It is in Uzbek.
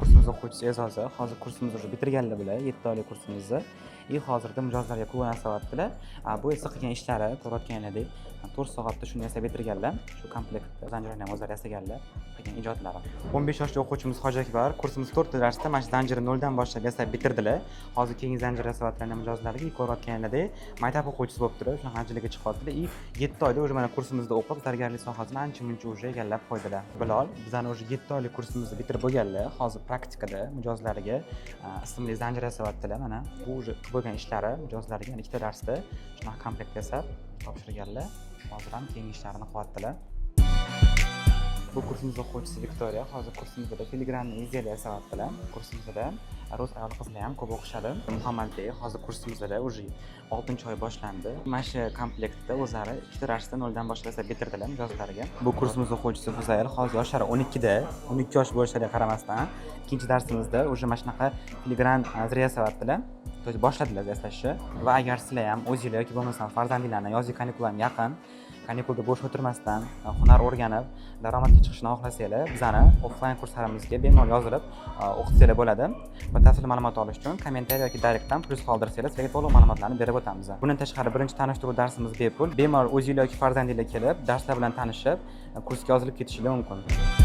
kursimiz o'quvchisi E'zozi. Hozir kursimizni уже bitirganlar bular, 7 oylik kursimizni. Hozirda mijozlarga ko'p narsa qilyaptilar. Bu esa qilgan ishlari, ko'rayotganingdek 4 soatda shuni yasab bitirganlar. Shu komplektni zanjirni ham o'zlari yasaganlar, qilgan ijodlari. 15 yoshli o'quvchimiz Hojiakbar kursimiz 4 darsda mana shu zanjirni noldan boshlab yasab bitirdilar. Hozir keyingi zanjir yasayotgan mijozlarga ko'rayotganingdek maktab o'quvchisi bo'lib turib, shunaqa anchalarga chiqyaptilar. 7 oyda уже mana kursimizda o'qib, zargarlik sohasini ancha-muncha уже egallab qo'ydilar. Bilol, bizani уже 7 oylik kursimizni bitirib bo'lganlar. Hozir praktikada mijozlarga ismli zanjir yasayaptilar. Mana bu уже bo'lgan ishlari mijozlarga ikkita darsda shunaqa komplekt yasab topshirganlar. Hozir ham keyingi ishlarini qilyaptilar. Bu kursimiz o'quvchisi Viktoriya. Hozir kursimizda filigranni izyalar yasayaptilar. Kursimizda rus ayol qizlar ham ko'p o'qishadi. Muhammadbek hozir kursimizda уже 6-oy boshlandi. Mana shu komplektda o'zlari ikkita darsda noldan boshlab bitirdilar mijozlarga. Bu kursimiz o'quvchisi Fuzayl hozir yoshlari 12 da, 12 yosh bo'lishiga qaramasdan ikkinchi darsimizda уже mana shunaqa filigran zir yasayaptilar. Boshladilar yasashni va agar sizlar ham o'zingizlar yoki bo'lmasam farzandinglarni yozgi kanikularga yaqin kanikulga bo'sh o'tirmasdan hunar o'rganib daromadga chiqishni xohlasanglar bizani offlayn kurslarimizga bemalol yozilib o'qitsanglar bo'ladi. Batafsil ma'lumot olish uchun kommentariy yoki direktdan plus qoldirsanglar sizlarga to'liq ma'lumotlarni berib o'tamiz. Bundan tashqari birinchi tanishtiruv darsimiz bepul. Bemalol o'zingizlar yoki farzandinglar kelib darslar bilan tanishib kursga yozilib ketishinglar mumkin.